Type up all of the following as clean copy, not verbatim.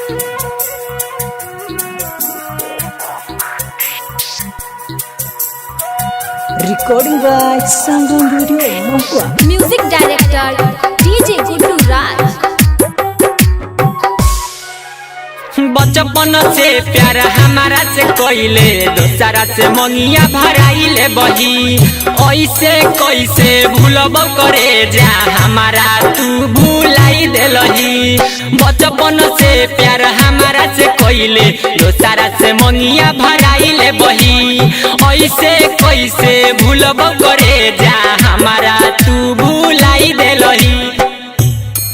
Recording by Sangam Video Mahua. Music director DJ Guddu Raj. बचपन से प्यार हमारा से कोइले दोसरा से मंगिया भराइले बही ऐसे कैसे भूलब करे जा हमारा तू भूलाई देलही। बचपन से प्यार हमारा से कोइले दोसरा से मंगिया भराइले बही ऐसे कैसे भूलब करे जा हमारा तू भूलाई देलही।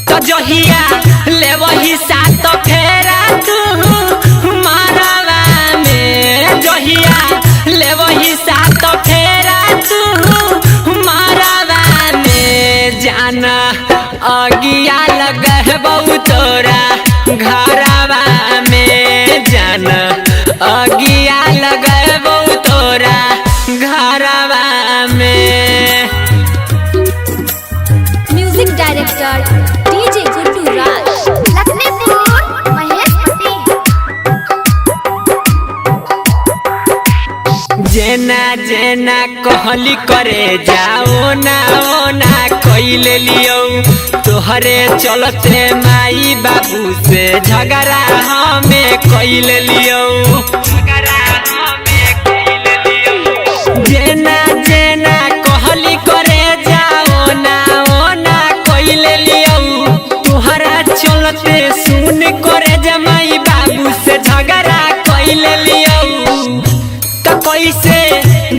तो जहिया लेवही सात फेरा तू मारवा में जहिया लेवही सात फेरा तू मारवा में जाना अगिया लगबौ तोरा घरवा में जाना अगिया लगबौ तोरा घरवा में। Music director DJ Guddu Raj. Lakhanpur महेशपति। जेना जेना कहली करे जाओ ना ओ ना कइले लियो तोहरे चलते माई बाबू से झगड़ा हमें कइले लियो। जेना जेना कहली करे जाओ ना ओ ना कइले लियो तोहरा चलते सुन करे जमाई बाबू से झगड़ा कइले लियो। तो कैसे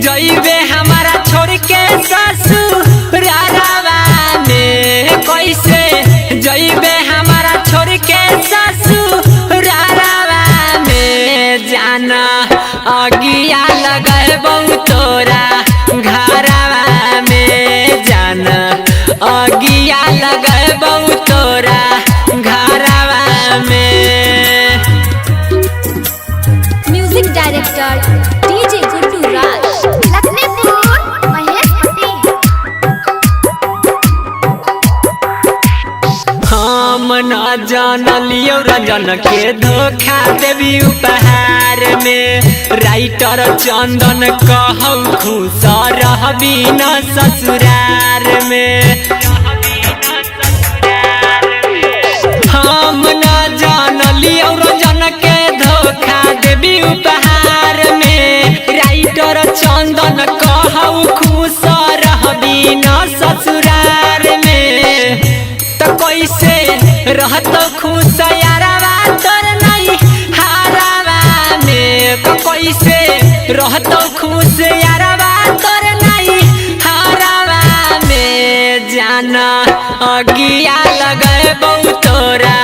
जइबे हमारा छोड़ के ससुरालवा में कैसे जइबे हमारा छोड़ के ससुरालवा में जाना अगिया लगबौ तोरा घरवा में जाना अगिया लगबौ तोरा घरवा में। Music director DJ Guddu Raj. Lakhanpur महेशपति। हम न जानलियो रंजन के धोखा देवी उपहार में राइटर चंदन कहू खुश रहबी न ससुरार में। हम न जानलियो रंजन के धोखा देवी उपहार में राइटर चंदन कहू खुश रहबी न ससुरार में। तो कैसे रहत खुश यारवा तोर नहीं हारवा में तो कैसे रहत खुश यारवा तोर नहीं हारवा में जाना अगिया लगबौ तोरा